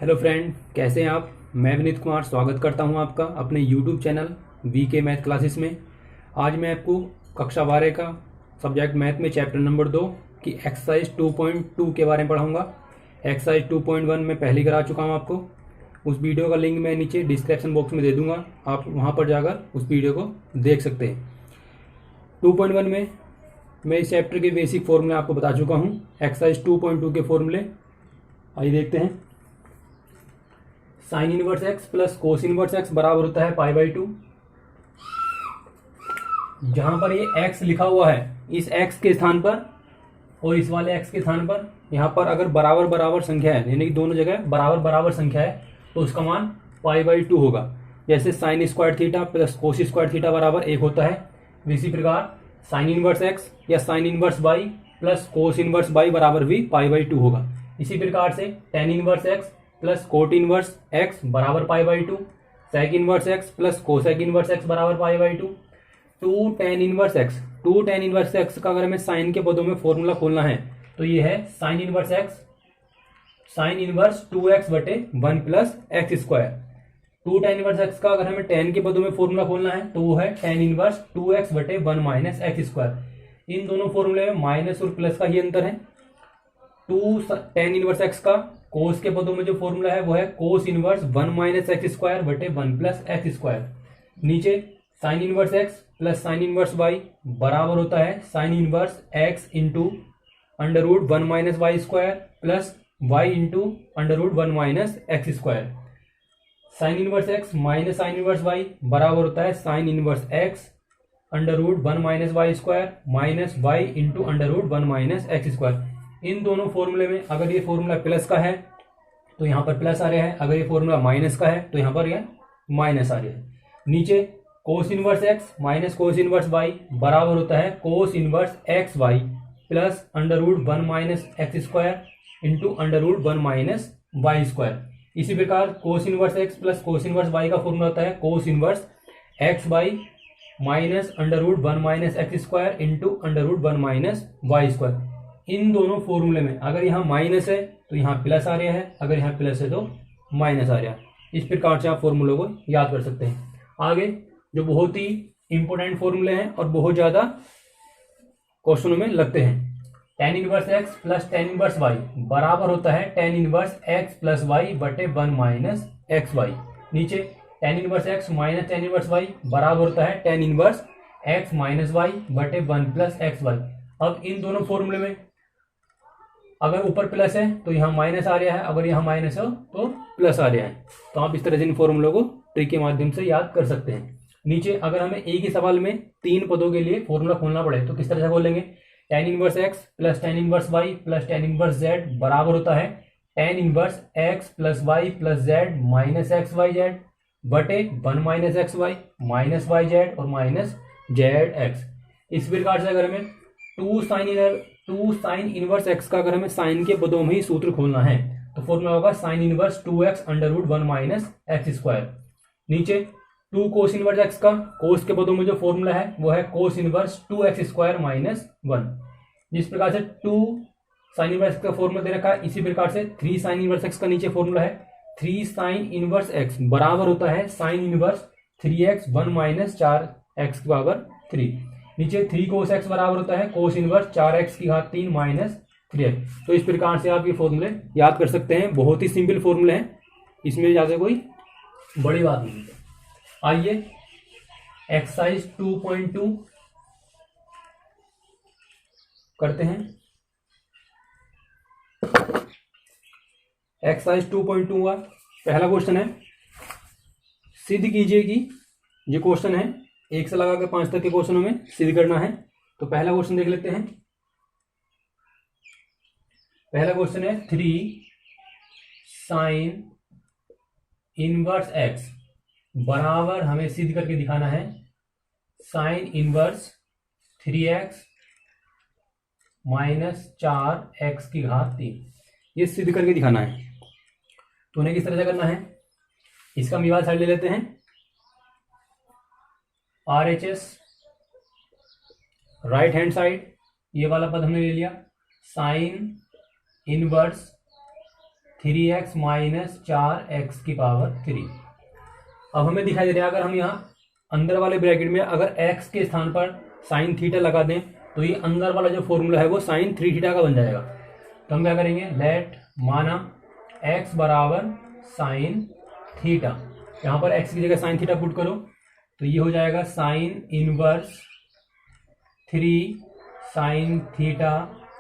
Hello friend, कैसे हैं आप। मैं विनीत कुमार स्वागत करता हूं आपका अपने YouTube channel VK math classes में। आज मैं आपको कक्षा 12 का सब्जेक्ट मैथ में चैप्टर नंबर 2 की एक्सरसाइज 2.2 के बारे में पढ़ाऊंगा। एक्सरसाइज 2.1 में पहले करा चुका हूं आपको। उस वीडियो का लिंक मैं नीचे डिस्क्रिप्शन बॉक्स में दे दूंगा, आप वहां पर जाकर उस वीडियो को देख सकते हैं। 2.1 में मैं इस चैप्टर के बेसिक फॉर्मूले आपको बता चुका हूँ। एक्सरसाइज 2.2 के फॉर्मूले आइए देखते हैं। Sign inverse x plus cos inverse x बराबर होता है π/2। जहां पर ये x लिखा हुआ है, इस x के स्थान पर और इस वाले x के स्थान पर यहां पर अगर बराबर बराबर संख्या है, यानी कि दोनों जगह बराबर बराबर संख्या है, तो उसका मान π/2 होगा। जैसे sine square theta plus cos square theta बराबर 1 होता है, इसी प्रकार साइन इनवर्स एक्स या sine inverse y plus cos inverse y बराबर भी π/2 होगा। इसी प्रकार से tan inverse x plus cot inverse x बराबर π/2, sec inverse x plus cosec inverse x बराबर π/2। टू टेन इनवर्स एक्स का अगर हमें साइन के पदों में फॉर्मूला खोलना है तो ये है sine inverse x sine inverse 2x बटे 1 plus x square. Two tan inverse x का अगर हमें टेन के पदों में फॉर्मूला खोलना है तो वो है टेन इनवर्स 2x बटे 1 माइनस एक्स स्क्वायर। इन दोनों फॉर्मूले में माइनस और प्लस का ही अंतर है। टू टेन इनवर्स एक्स का कोस के पदों में जो फॉर्मूला है वो है cos inverse 1 minus x square बटे 1 प्लस एक्स स्क्वायर। नीचे sine inverse x plus sine inverse y बराबर होता है sine inverse x into under root 1 minus y square plus y into under root 1 minus x square. Sine inverse x minus sine inverse y बराबर होता है sine inverse x under root 1 minus y square minus y into under root 1 minus x square. इन दोनों फॉर्मूले में अगर ये formula plus का है तो यहाँ पर प्लस आ रहा है, अगर ये फॉर्मूला माइनस का है तो यहाँ पर यह माइनस आ रहा है। नीचे cos inverse x minus cos inverse y बराबर होता है cos inverse x y plus under root 1 minus x square into under root 1 minus y square. इसी प्रकार cos inverse x plus cos inverse y का formula होता है cos inverse x y minus under root 1 minus x square into under root 1 minus y square. इन दोनों फॉर्मूले में अगर यहाँ माइनस है तो यहाँ प्लस आ रहा है, अगर यहाँ प्लस है तो माइनस आ रहा है। इस प्रकार से आप फॉर्मूलों को याद कर सकते हैं। आगे जो बहुत ही इंपॉर्टेंट फॉर्मूले हैं और बहुत ज्यादा क्वेश्चनों में लगते हैं, tan inverse x plus tan inverse y बराबर होता है tan inverse x plus y बटे 1 माइनस एक्स वाई। नीचे tan inverse x minus tan inverse y बराबर होता है tan inverse x minus y बटे 1 प्लस एक्स वाई। अब इन दोनों फॉर्मूले में अगर ऊपर प्लस है तो यहाँ माइनस आ रहा है, अगर यहाँ माइनस हो तो प्लस आ रहा है। तो आप इस तरह से इन फॉर्मूलों को ट्रिक के माध्यम से याद कर सकते हैं। नीचे अगर हमें एक ही सवाल में तीन पदों के लिए फॉर्मूला खोलना पड़े तो किस तरह से खोलेंगे। Tan inverse x plus tan inverse y plus tan inverse z बराबर होता है tan inverse x plus y plus z minus x y z बटे 1 minus x y minus y z और माइनस जेड एक्स। इस प्रकार से अगर हमें टू साइन इनवर्स एक्स का अगर हमें साइन के पदों में ही सूत्र खोलना है तो फॉर्मूला होगा sine inverse 2x under root 1 minus x square. नीचे टू कोस इनवर्स एक्स का कोस के पदों में जो फॉर्मूला है वो है cos inverse 2x square minus 1। जिस प्रकार से टू साइन इनवर्स का फॉर्मूला दे रखा है, इसी प्रकार से 3 साइन इनवर्स एक्स का नीचे फॉर्मूला है 3 साइन इनवर्स एक्स बराबर होता है sine inverse 3x 1 minus 4x की पावर 3। नीचे 3 कोस एक्स बराबर होता है कोस इनवर्स 4x की घात 3 माइनस 3x। तो इस प्रकार से आप ये फॉर्मूले याद कर सकते हैं। बहुत ही सिंपल फॉर्मूले हैं, इसमें ज्यादा कोई बड़ी बात नहीं है। आइए एक्सरसाइज 2.2 करते हैं। एक्सरसाइज 2.2 का पहला क्वेश्चन है, सिद्ध कीजिए कि ये क्वेश्चन है 1 से लगाकर 5 तक के क्वेश्चनों में सिद्ध करना है। तो पहला क्वेश्चन देख लेते हैं। पहला क्वेश्चन है 3 साइन इनवर्स एक्स बराबर हमें सिद्ध करके दिखाना है sine inverse 3x minus 4x की घात 3। ये सिद्ध करके दिखाना है। तो उन्हें किस तरह से करना है, इसका मिवाद साइड ले लेते हैं। RHS राइट हैंड साइड ये वाला पद हमने ले लिया sine inverse 3x minus 4x की पावर 3। अब हमें दिखाई दे रहा है अगर हम यहाँ अंदर वाले ब्रैकेट में अगर x के स्थान पर साइन थीटा लगा दें तो ये अंदर वाला जो फॉर्मूला है वो साइन 3 थीटा का बन जाएगा। तो हम क्या करेंगे, लेट माना x बराबर साइन थीटा, यहाँ पर x की जगह साइन थीटा पुट करो तो ये हो जाएगा sine inverse 3 sine theta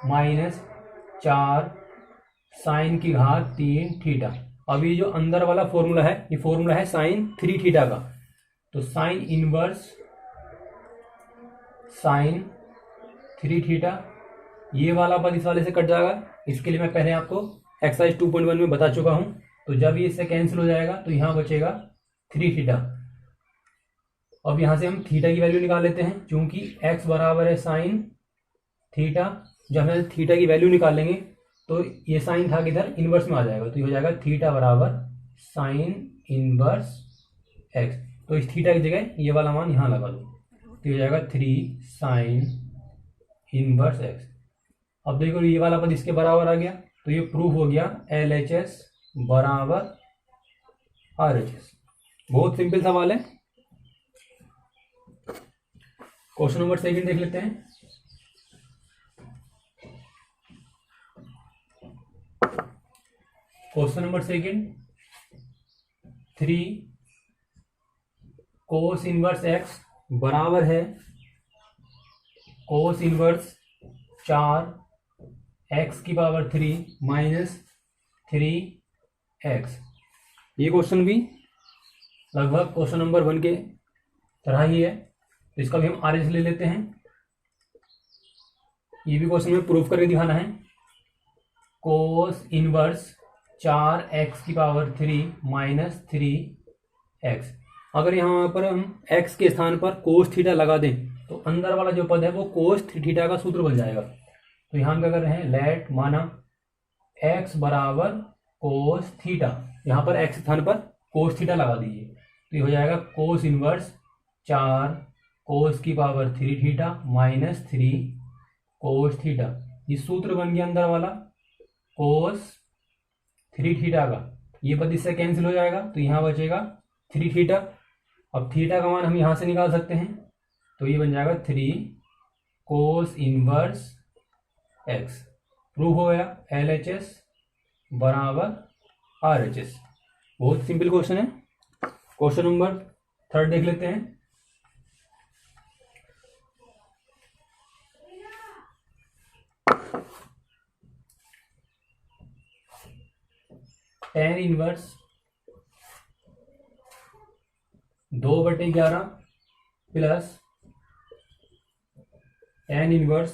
minus 4 sine की घात 3 थीटा। अब ये जो अंदर वाला फॉर्मूला है ये फॉर्मूला है साइन 3 थीटा का, तो साइन इनवर्स साइन 3 थीटा, ये वाला पद इस वाले से कट जाएगा। इसके लिए मैं पहले आपको एक्सरसाइज 2.1 में बता चुका हूं। तो जब ये इससे कैंसिल हो जाएगा तो यहां बचेगा 3 थीटा। अब यहां से हम थीटा की वैल्यू निकाल लेते हैं, क्योंकि x बराबर है साइन थीटा। जब हम थीटा की वैल्यू निकालेंगे तो ये साइन था किधर, इनवर्स में आ जाएगा, तो ये हो जाएगा थीटा बराबर साइन इनवर्स x। तो इस थीटा की जगह ये वाला मान यहां लगा दो, तो ये हो जाएगा 3 साइन इनवर्स x। अब देखो ये वाला पद इसके बराबर आ गया, तो ये प्रूफ हो गया LHS बराबर RHS। बहुत सिंपल सवाल है। क्वेश्चन नंबर 2 देख लेते हैं। Question number 2, 3 cos inverse x बराबर है कोस इनवर्स 4 x की पावर 3 माइनस 3x। ये क्वेश्चन भी लगभग क्वेश्चन नंबर 1 के तरह ही है, तो इसका भी हम RHS ले लेते हैं। ये भी क्वेश्चन में प्रूफ करके दिखाना है। कोस इनवर्स 4x की पावर 3 माइनस 3x। अगर यहाँ पर हम x के स्थान पर कोस थीटा लगा दें तो अंदर वाला जो पद है वो कोस थीटा का सूत्र बन जाएगा। तो यहाँ हम क्या कर रहे हैं, लेट माना x बराबर कोस थीटा, यहाँ पर x स्थान पर कोस थीटा लगा दीजिए, तो ये हो जाएगा कोस इनवर्स 4 कोस की power 3 theta minus 3 cos theta. ये सूत्र बन गया अंदर वाला कोस 3 थीटा का। ये पद इससे कैंसिल हो जाएगा तो यहाँ बचेगा 3 थीटा। अब थीटा का मान हम यहाँ से निकाल सकते हैं, तो ये बन जाएगा 3 कोस इनवर्स x। प्रूफ हो गया LHS बराबर RHS। बहुत सिंपल क्वेश्चन है। क्वेश्चन नंबर 3 देख लेते हैं। tan inverse 2/11 plus tan inverse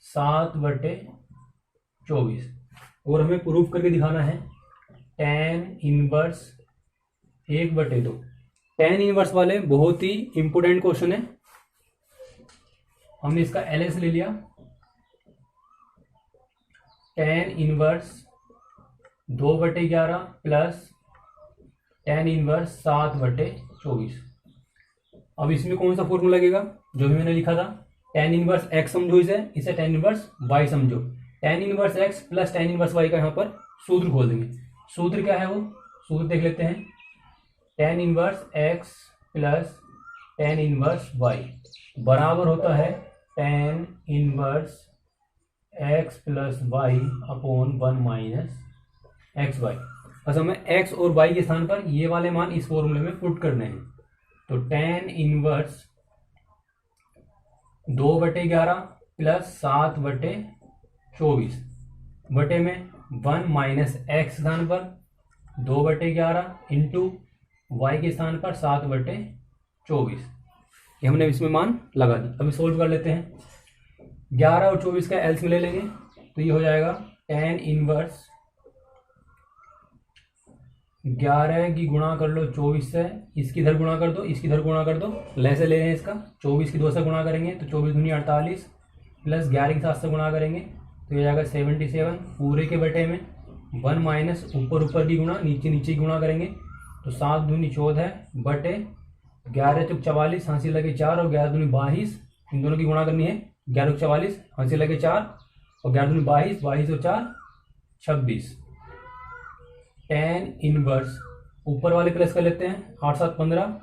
7/24, और हमें प्रूफ करके दिखाना है tan इनवर्स 1/2। tan इनवर्स वाले बहुत ही इंपोर्टेंट क्वेश्चन है। हमने इसका LS ले लिया। tan inverse 2/11 plus tan inverse 7/24। अब इसमें कौन सा फॉर्मूला लगेगा, जो भी मैंने लिखा था, tan इनवर्स x समझो, इसे tan इनवर्स y समझो। tan inverse x plus tan inverse y का यहाँ पर सूत्र खोल देंगे। सूत्र क्या है, वो सूत्र देख लेते हैं। tan inverse x plus tan inverse y बराबर होता है tan inverse x plus y upon 1 minus x y. बस हमें x और y के स्थान पर ये वाले मान इस फॉर्मूले में पुट करने हैं। तो tan इनवर्स 2/11 प्लस 7/24 बटे में 1 माइनस एक्स स्थान पर 2/11 इंटू वाई के स्थान पर 7/24। ये हमने इसमें मान लगा दी। अभी सोल्व कर लेते हैं। 11 और 24 का एल्स में ले लेंगे तो ये हो जाएगा tan इनवर्स 11 की गुणा कर लो 24 से, इसकी इधर गुणा कर दो, इसकी इधर गुणा कर दो, लैसे ले रहे हैं इसका। 24 की 2 से गुणा करेंगे तो 24 दूनी 48 प्लस 11 के 7 से गुणा करेंगे तो ये जाएगा 77 पूरे के बटे में 1 माइनस ऊपर ऊपर की गुणा, नीचे नीचे की गुणा करेंगे तो 7 दूनी 14 बटे 11 चुक 44 हांसी लगे 4 और 11 दूनी 22, इन दोनों की गुणा करनी है। 11 44 हांसी लगे 4 और 11 दूनी 22, 22 और 4 26। टेन इनवर्स, ऊपर वाले प्लस कर लेते हैं, 8 7 15,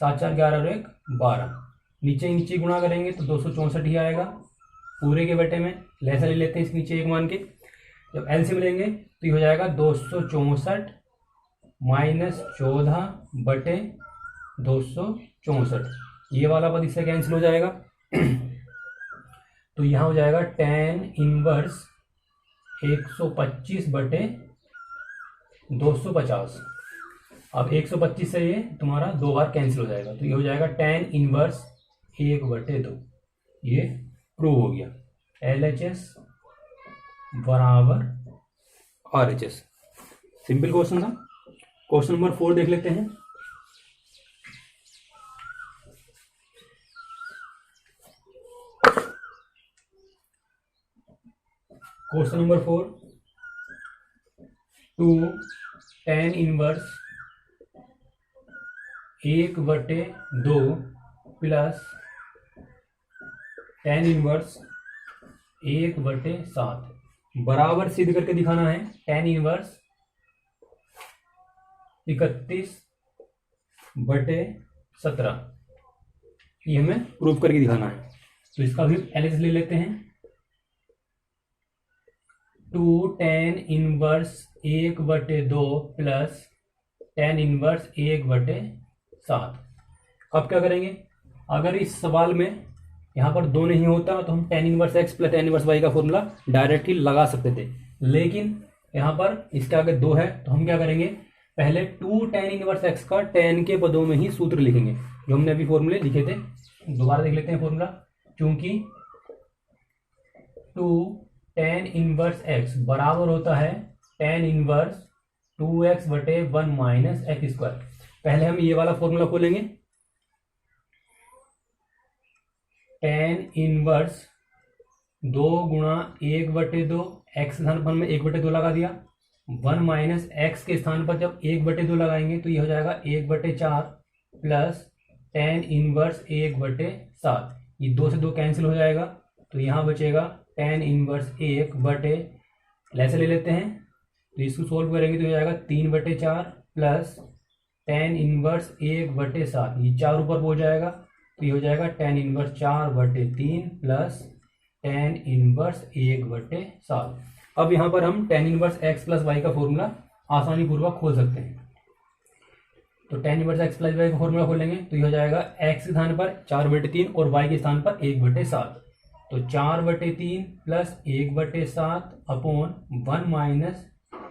7 4 11 और 1 12, नीचे नीचे गुणा करेंगे तो 264 ही आएगा पूरे के बटे में, लहसा ले लेते हैं इस नीचे एक मान के। जब एलसीएम लेंगे तो ये हो जाएगा 264 माइनस 14 बटे 264, ये वाला पद इससे कैंसिल हो जाएगा। तो यहाँ हो जाएगा टेन इनवर्स 125 बटे 250। अब 125 से ये तुम्हारा 2 बार कैंसिल हो जाएगा, तो ये हो जाएगा टेन इनवर्स 1/2, ये प्रूव हो गया। LHS बराबर RHS। सिंपल क्वेश्चन था। क्वेश्चन नंबर 4 देख लेते हैं। Question number 4, 2 tan inverse 1/2 plus tan inverse 1/7 बराबर सिद्ध करके दिखाना है। टेन इनवर्स 31/17 ये हमें प्रूव करके दिखाना है। तो इसका भी एलएचएस ले लेते हैं। 2 tan inverse 1/2 plus tan inverse 1/7। अब क्या करेंगे, अगर इस सवाल में यहाँ पर 2 नहीं होता तो हम tan inverse x plus tan inverse y का फॉर्मूला डायरेक्ट ही लगा सकते थे, लेकिन यहाँ पर इसके आगे 2 है तो हम क्या करेंगे, पहले 2 टेन इनवर्स एक्स का टेन के पदों में ही सूत्र लिखेंगे जो हमने अभी फॉर्मूले लिखे थे। दोबारा देख लेते हैं फॉर्मूला। क्योंकि 2 टेन इनवर्स एक्स बराबर होता है tan inverse 2x/1 minus x square. पहले हम ये वाला फॉर्मूला खोलेंगे, टेन इनवर्स 2 गुणा 1/2, एक्स के स्थान पर हमने 1/2 लगा दिया, 1 माइनस एक्स के स्थान पर जब 1/2 लगाएंगे तो ये हो जाएगा 1/4 प्लस टेन इनवर्स 1/7। ये 2 से 2 कैंसिल हो जाएगा, तो यहाँ बचेगा टेन इनवर्स 1/, ऐसे ले लेते हैं तो इसको सोल्व करेंगे तो हो जाएगा 3/4 प्लस टेन इनवर्स 1/7, ये 4 ऊपर हो जाएगा तो ये हो जाएगा tan inverse 4/3 plus tan inverse 1/7। अब यहाँ पर हम tan inverse x plus y का फॉर्मूला आसानी पूर्वक खोल सकते हैं। तो tan inverse x plus y का फॉर्मूला खोलेंगे तो ये हो जाएगा एक्स के स्थान पर 4/3 और वाई के स्थान पर 1/7। तो 4/3 प्लस 1/7 अपॉन 1 माइनस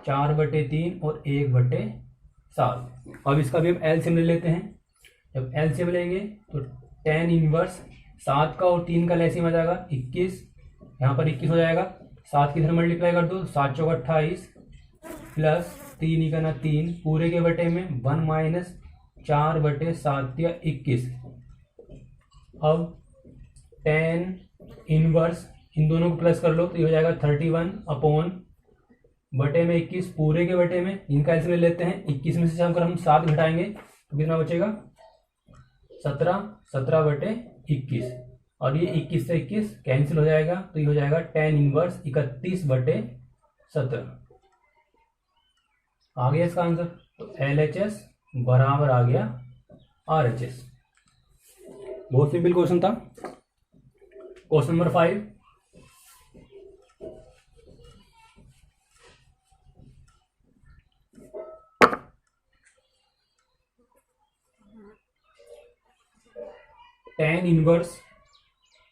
4/3 और 1/7। अब इसका भी हम एलसीएम ले लेते हैं। जब एलसीएम लेंगे तो टेन इनवर्स 7 का और 3 का एलसीएम आ जाएगा 21, यहाँ पर 21 हो जाएगा, 7 की इधर मल्टीप्लाई कर दो, 7 चौक 28 प्लस 3 ही करना 3 पूरे के बटे में 1 माइनस 4/7 या 21। अब टेन इनवर्स इन दोनों को प्लस कर लो तो ये हो जाएगा 31 अपॉन बटे में 21 पूरे के बटे में, इनका एलसीएम ले लेते हैं। 21 में से अगर हम 7 घटाएंगे तो कितना बचेगा 17, 17/21 और ये 21 से 21 कैंसिल हो जाएगा तो ये हो जाएगा टेन इनवर्स 31/17। आ गया इसका आंसर। तो LHS बराबर आ गया RHS। बहुत सिंपल क्वेश्चन था। Question number 5, tan inverse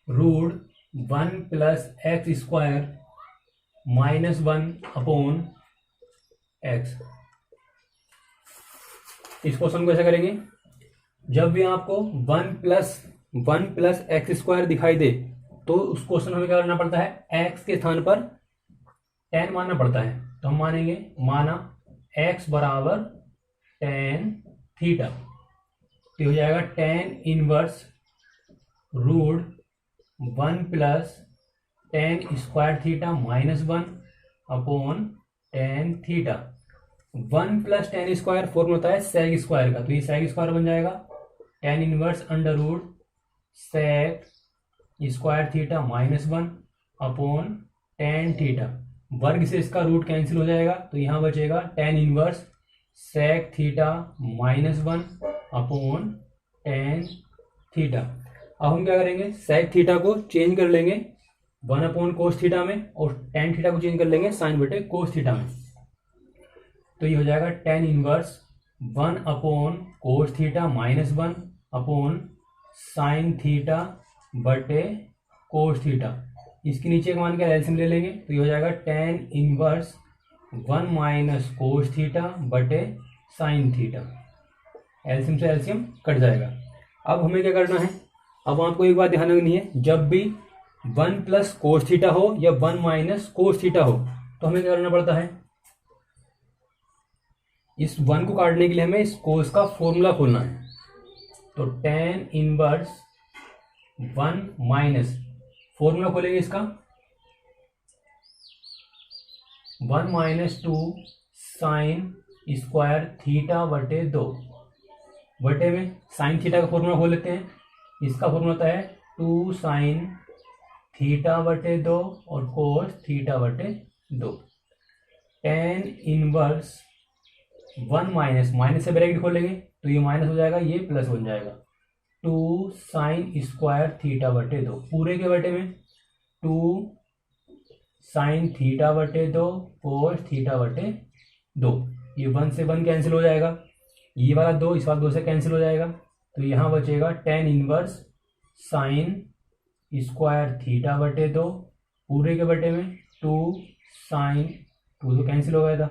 root 1 plus x square minus 1 upon x. इस क्वेश्चन को ऐसे करेंगे, जब भी आपको 1 प्लस एक्स स्क्वायर दिखाई दे तो उस क्वेश्चन में क्या करना पड़ता है, एक्स के स्थान पर टेन मानना पड़ता है। तो हम मानेंगे, माना एक्स बराबर टेन थीटा, तो हो जाएगा tan inverse root 1 plus tan square theta minus 1 upon tan theta. 1 plus tan square formula होता है सेक स्क्वायर का, तो ये सेक स्क्वायर बन जाएगा tan inverse under root sec square theta minus 1 upon tan theta. वर्ग से इसका रूट कैंसिल हो जाएगा, तो यहाँ बचेगा tan inverse sec theta -1 upon tan theta. अब हम क्या करेंगे, sec थीटा को चेंज कर लेंगे 1 अपॉन कोस थीटा में, और tan थीटा को चेंज कर लेंगे साइन बटे कोस थीटा में। तो ये हो जाएगा tan inverse 1 upon cos theta -1 upon sine theta बटे कोस थीटा। इसके नीचे का मान क्या एलसीएम ले लेंगे, तो ये हो जाएगा tan inverse 1 minus cos theta बटे साइन थीटा। एलसीएम से एलसीएम कट जाएगा। अब हमें क्या करना है, अब आपको एक बात ध्यान रखनी है, जब भी 1 प्लस कोस थीटा हो या 1 माइनस कोस थीटा हो तो हमें क्या करना पड़ता है, इस 1 को काटने के लिए हमें इस कोस का फॉर्मूला खोलना है। तो tan इनवर्स 1 माइनस, फॉर्मूला खोलेंगे इसका 1 माइनस 2 साइन स्क्वायर थीटा बटे 2, बटे में साइन थीटा का फॉर्मूला खोल लेते हैं। इसका फॉर्मूला होता है 2 साइन थीटा बटे 2 और कोस थीटा बटे 2। tan इनवर्स 1 माइनस, माइनस से ब्रैकेट खोलेंगे तो ये माइनस हो जाएगा, ये प्लस बन जाएगा 2 साइन स्क्वायर थीटा बटे 2, पूरे के बटे में 2 साइन थीटा बटे 2 कोस थीटा बटे 2। ये 1 से 1 कैंसिल हो जाएगा, ये वाला 2 इस वाला 2 से कैंसिल हो जाएगा, तो यहाँ बचेगा tan inverse sine square theta बटे 2, पूरे के बटे में 2 साइन, 2 तो कैंसिल हो गया था,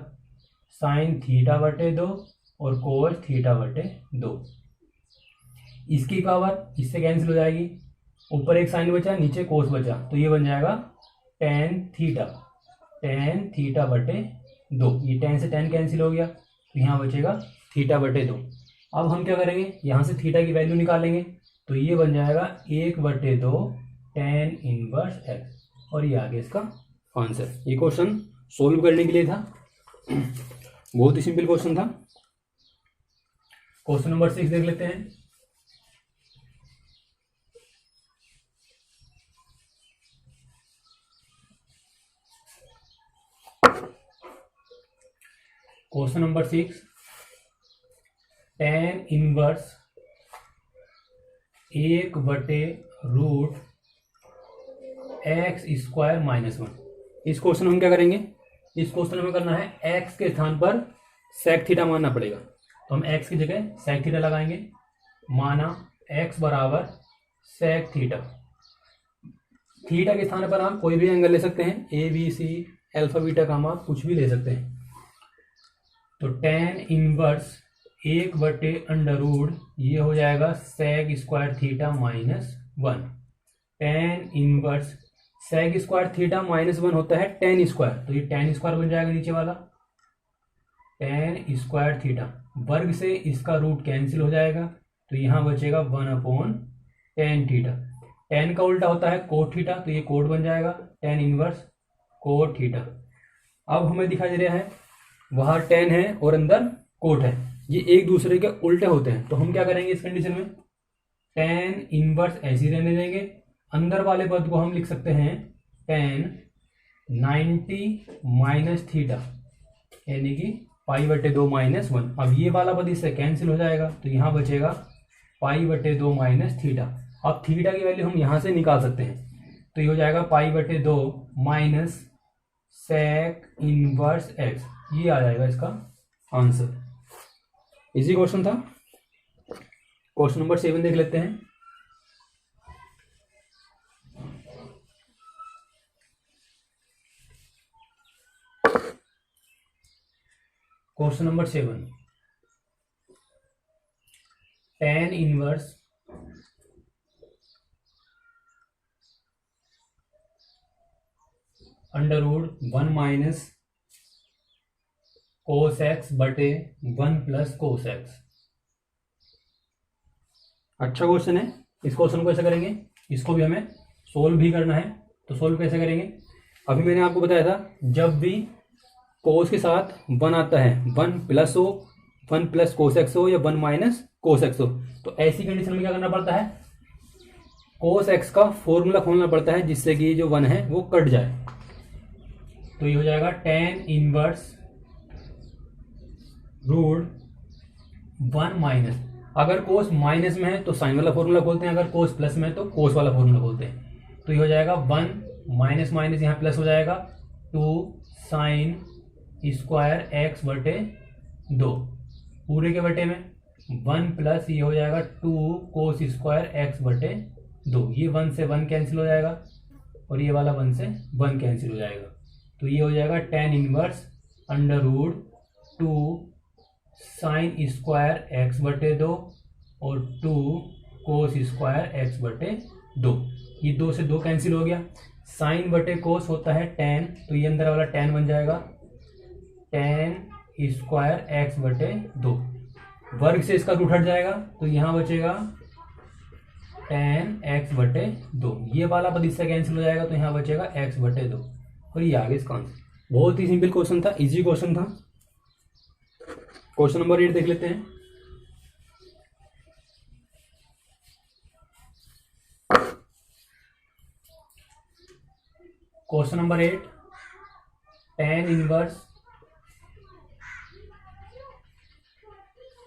साइन थीटा बटे 2 और कोस थीटा बटे 2। इसकी पावर इससे कैंसिल हो जाएगी, ऊपर एक साइन बचा नीचे कोस बचा, तो ये बन जाएगा tan थीटा बटे 2। ये tan से tan कैंसिल हो गया, तो यहाँ बचेगा थीटा बटे 2। अब हम क्या करेंगे, यहाँ से थीटा की वैल्यू निकालेंगे, तो ये बन जाएगा 1/2 tan इनवर्स x, और ये आ गया इसका आंसर। ये क्वेश्चन सोल्व करने के लिए था, बहुत ही सिंपल क्वेश्चन था। क्वेश्चन नंबर 6 देख लेते हैं। Question number 6, tan inverse 1/√x² -1। इस क्वेश्चन में हम क्या करेंगे, इस क्वेश्चन में करना है x के स्थान पर sec थीटा मानना पड़ेगा, तो हम x की जगह sec थीटा लगाएंगे। माना x बराबर sec थीटा, थीटा के स्थान पर आप कोई भी एंगल ले सकते हैं, A B C alpha beta gamma आप कुछ भी ले सकते हैं। तो tan इनवर्स 1/√, ये हो जाएगा sec square theta -1। tan inverse sec square theta -1 होता है tan स्क्वायर, तो ये tan स्क्वायर बन जाएगा नीचे वाला, tan स्क्वायर थीटा, वर्ग से इसका रूट कैंसिल हो जाएगा, तो यहाँ बचेगा 1/tan थीटा। tan का उल्टा होता है cot थीटा, तो ये कोट बन जाएगा tan इनवर्स cot थीटा। अब हमें दिखाई दे रहा है वहां tan है और अंदर कोट है, ये एक दूसरे के उल्टे होते हैं, तो हम क्या करेंगे इस कंडीशन में, tan इनवर्स ऐसे ही रहने देंगे, अंदर वाले पद को हम लिख सकते हैं tan 90 - थीटा, यानी कि π/2 -1। अब ये वाला पद इससे कैंसिल हो जाएगा, तो यहाँ बचेगा π/2 - थीटा। अब थीटा की वैल्यू हम यहाँ से निकाल सकते हैं, तो ये हो जाएगा π/2 sec इनवर्स x, ये आ जाएगा इसका आंसर। इजी क्वेश्चन था। क्वेश्चन नंबर 7 देख लेते हैं। Question number 7, tan inverse √1 - cos x बटे 1 + cos x। अच्छा क्वेश्चन है। इस क्वेश्चन को ऐसे करेंगे, इसको भी हमें सोल्व भी करना है, तो सोल्व कैसे करेंगे, अभी मैंने आपको बताया था जब भी cos के साथ 1 आता है, 1 + हो, 1 + cos x हो या 1 - cos x हो, तो ऐसी कंडीशन में क्या करना पड़ता है, cos x का फॉर्मूला खोलना पड़ता है, जिससे कि जो 1 है वो कट जाए। तो ये हो जाएगा tan इनवर्स रूट 1 माइनस, अगर कोस माइनस में है तो साइन वाला फॉर्मूला खोलते हैं, अगर कोस प्लस में है तो कोस वाला फॉर्मूला खोलते हैं। तो ये हो जाएगा 1 माइनस माइनस यहाँ प्लस हो जाएगा 2 साइन स्क्वायर एक्स बटे 2 पूरे के बटे में 1 प्लस ये हो जाएगा 2 कोस स्क्वायर एक्स बटे 2। ये 1 से 1 कैंसिल हो जाएगा और ये वाला 1 से 1 कैंसिल हो जाएगा। तो ये हो जाएगा tan inverse under root 2 sine square x बटे 2 और 2 कोस स्क्वायर एक्स बटे 2। ये 2 से 2 कैंसिल हो गया। साइन बटे कोस होता है tan, तो ये अंदर वाला tan बन जाएगा tan स्क्वायर एक्स बटे 2। वर्ग से इसका रूट हट जाएगा तो यहाँ बचेगा tan x बटे 2। ये वाला पद इससे कैंसिल हो जाएगा तो यहाँ बचेगा x बटे 2। और ये आगे इसका आंसर। बहुत ही सिंपल क्वेश्चन था, इजी क्वेश्चन था। क्वेश्चन नंबर 8 देख लेते हैं। Question number 8, tan inverse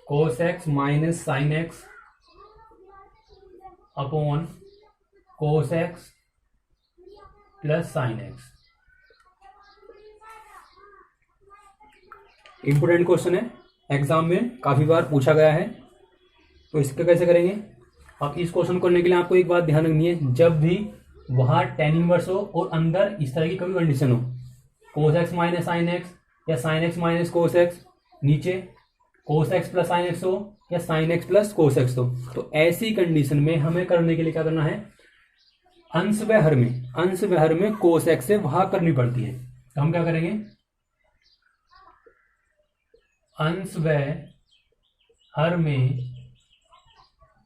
cos x minus sine x upon cos x plus sine x. Important question है, एग्जाम में काफी बार पूछा गया है। तो इसका कैसे करेंगे? अब इस क्वेश्चन को करने के लिए आपको एक बात ध्यान रखनी है, जब भी वहां tan इनवर्स हो और अंदर इस तरह की कोई कंडीशन हो, cos x minus sine x या sin x minus cos x, नीचे cos x plus sine x हो या sin x plus cos x हो, तो ऐसी कंडीशन में हमें करने के लिए क्या करना है, अंश व हर में cos x से भाग करनी पड़ती है। तो हम क्या करेंगे, अंश व हर में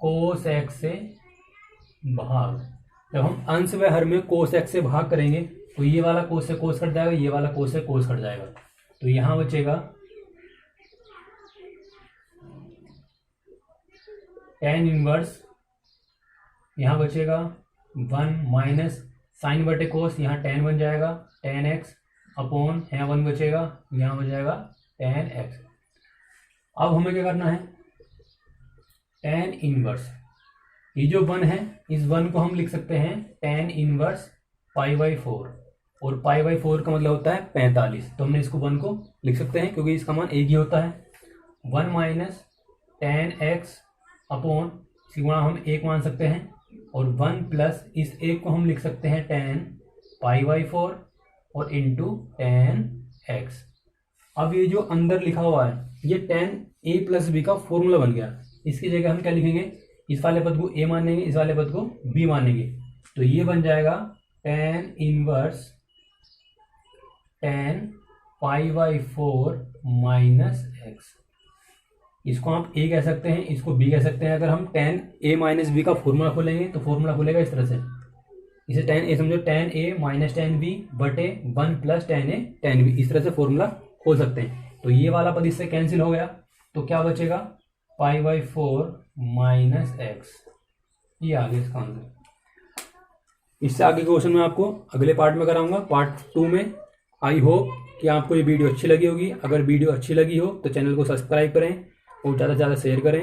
cos x से भाग। जब हम अंश व हर में cos x से भाग करेंगे तो ये वाला cos से cos कट जाएगा, ये वाला cos से cos कट जाएगा। तो यहां बचेगा tan इनवर्स, यहाँ बचेगा 1 माइनस साइन बटे कोस, यहाँ tan बन जाएगा tan x अपॉन यहाँ 1 बचेगा, यहाँ हो जाएगा tan x। अब हमें क्या करना है, tan इनवर्स, ये जो 1 है इस 1 को हम लिख सकते हैं tan इनवर्स π/4, और π/4 का मतलब होता है 45। तो हमने इसको 1 को लिख सकते हैं क्योंकि इसका मान एक ही होता है। 1 minus tan x upon sigma हम 1 मान सकते हैं, और 1 प्लस इस 1 को हम लिख सकते हैं tan π/4 और इंटू tan x। अब ये जो अंदर लिखा हुआ है ये tan a प्लस b का फॉर्मूला बन गया। इसकी जगह हम क्या लिखेंगे, इस वाले पद को a मानेंगे, इस वाले पद को b मानेंगे। तो ये बन जाएगा tan inverse tan π/4 minus x। इसको आप a कह सकते हैं, इसको b कह सकते हैं। अगर हम tan a माइनस b का फॉर्मूला खोलेंगे तो फॉर्मूला खुलेगा इस तरह से, इसे tan a समझो, tan a minus tan b बटे 1 plus tan a tan b, इस तरह से फॉर्मूला खोल सकते हैं। तो ये वाला पद इससे कैंसिल हो गया, तो क्या बचेगा π/4 माइनस x। ये आगे इसका आंसर। इससे आगे क्वेश्चन मैं आपको अगले पार्ट में कराऊंगा, पार्ट 2 में। आई होप कि आपको ये वीडियो अच्छी लगी होगी। अगर वीडियो अच्छी लगी हो तो चैनल को सब्सक्राइब करें और ज़्यादा से ज़्यादा शेयर करें।